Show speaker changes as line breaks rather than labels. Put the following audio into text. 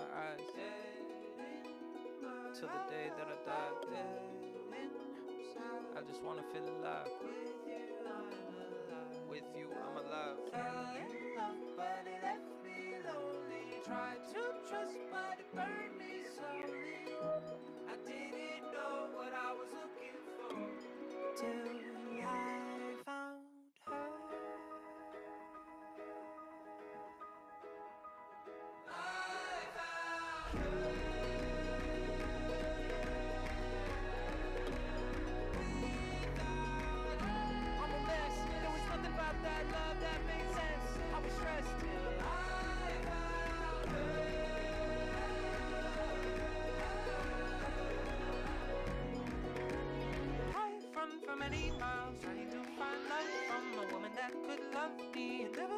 my eyes till the day that I die. I just wanna feel alive. With you, I'm alive.
Fell in love, but it left me lonely. Tried to trust, but it burned me slowly. I didn't know what I was looking for till I found her. I found her. I'm a mess. There was nothing about that love that made sense. I was stressed till I found her. I've run for many miles trying to find love from a woman that could love me and never